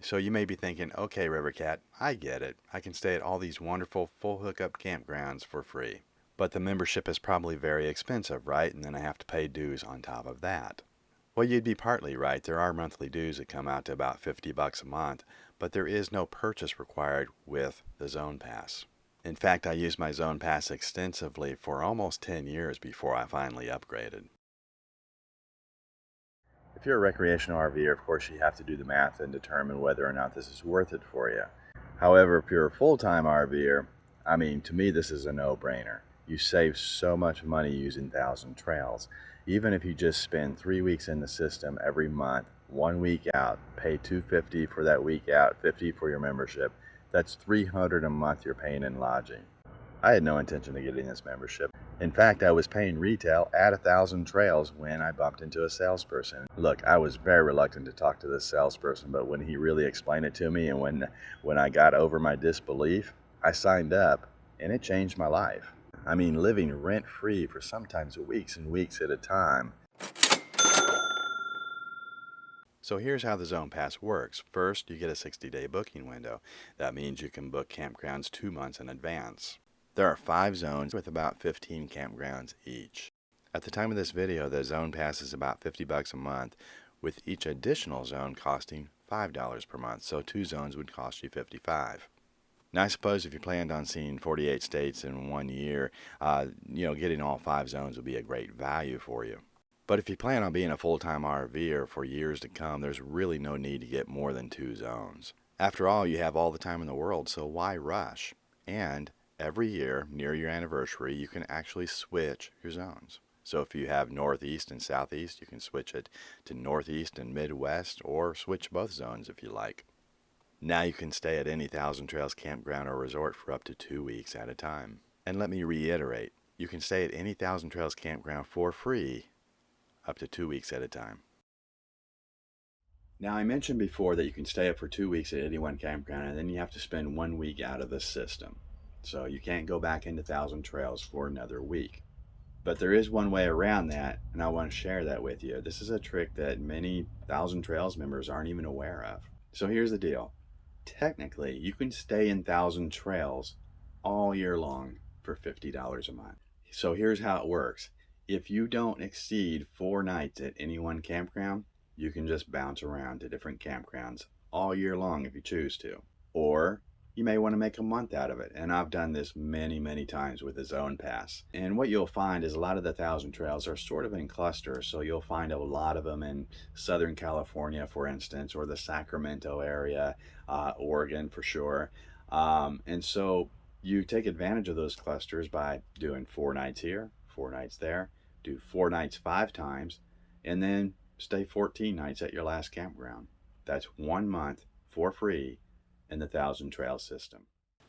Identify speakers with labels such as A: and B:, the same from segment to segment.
A: So you may be thinking, okay, Rivercat, I get it. I can stay at all these wonderful full hookup campgrounds for free. But the membership is probably very expensive, right? And then I have to pay dues on top of that. Well, you'd be partly right. There are monthly dues that come out to about $50 a month, but there is no purchase required with the Zone Pass. In fact, I used my Zone Pass extensively for almost 10 years before I finally upgraded. If you're a recreational RVer, of course, you have to do the math and determine whether or not this is worth it for you. However, if you're a full-time RVer, to me, this is a no-brainer. You save so much money using Thousand Trails. Even if you just spend 3 weeks in the system every month, 1 week out, pay $250 for that week out, $50 for your membership, that's $300 a month you're paying in lodging. I had no intention of getting this membership. In fact, I was paying retail at 1,000 Trails when I bumped into a salesperson. Look, I was very reluctant to talk to this salesperson, but when he really explained it to me and when I got over my disbelief, I signed up and it changed my life. Living rent-free for sometimes weeks and weeks at a time. So here's how the Zone Pass works. First, you get a 60-day booking window. That means you can book campgrounds 2 months in advance. There are 5 zones with about 15 campgrounds each. At the time of this video, the Zone Pass is about $50 a month, with each additional zone costing $5 per month, so 2 zones would cost you $55. Now, I suppose if you planned on seeing 48 states in 1 year, getting all 5 zones would be a great value for you. But if you plan on being a full-time RVer for years to come, there's really no need to get more than 2 zones. After all, you have all the time in the world, so why rush? And every year, near your anniversary, you can actually switch your zones. So if you have Northeast and Southeast, you can switch it to Northeast and Midwest, or switch both zones if you like. Now you can stay at any Thousand Trails campground or resort for up to 2 weeks at a time. And let me reiterate, you can stay at any Thousand Trails campground for free up to 2 weeks at a time. Now, I mentioned before that you can stay up for 2 weeks at any one campground, and then you have to spend 1 week out of the system. So you can't go back into Thousand Trails for another week. But there is one way around that, and I want to share that with you. This is a trick that many Thousand Trails members aren't even aware of. So here's the deal. Technically, you can stay in Thousand Trails all year long for $50 a month. So here's how it works. If you don't exceed 4 nights at any one campground, you can just bounce around to different campgrounds all year long if you choose to. Or you may want to make a month out of it, and I've done this many times with the Zone Pass. And what you'll find is a lot of the Thousand Trails are sort of in clusters, so you'll find a lot of them in Southern California, for instance, or the Sacramento area, Oregon for sure. And so you take advantage of those clusters by doing 4 nights here, 4 nights there, do 4 nights 5 times, and then stay 14 nights at your last campground. That's 1 month for free in the Thousand Trails system.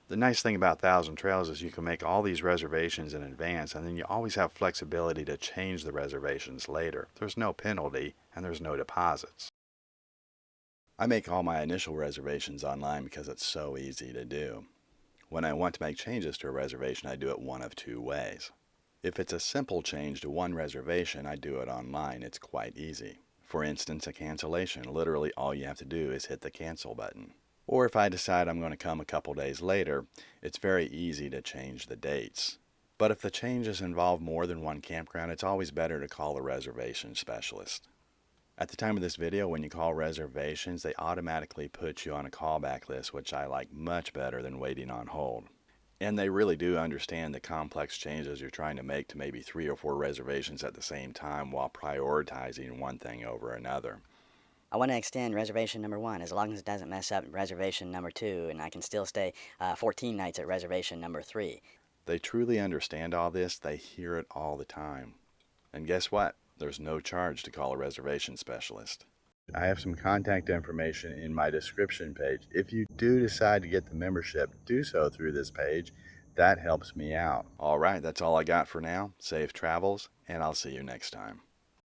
A: The nice thing about Thousand Trails is you can make all these reservations in advance, and then you always have flexibility to change the reservations later. There's no penalty and there's no deposits. I make all my initial reservations online because it's so easy to do. When I want to make changes to a reservation, I do it one of 2 ways. If it's a simple change to one reservation, I do it online. It's quite easy. For instance, a cancellation. Literally all you have to do is hit the cancel button. Or if I decide I'm going to come a couple days later, it's very easy to change the dates. But if the changes involve more than one campground, it's always better to call a reservation specialist. At the time of this video, when you call Reservations, they automatically put you on a callback list, which I like much better than waiting on hold. And they really do understand the complex changes you're trying to make to maybe 3 or 4 reservations at the same time while prioritizing one thing over another.
B: I want to extend reservation number 1 as long as it doesn't mess up reservation number 2, and I can still stay 14 nights at reservation number 3.
A: They truly understand all this. They hear it all the time. And guess what? There's no charge to call a reservation specialist. I have some contact information in my description page. If you do decide to get the membership, do so through this page. That helps me out. All right, that's all I got for now. Safe travels, and I'll see you next time.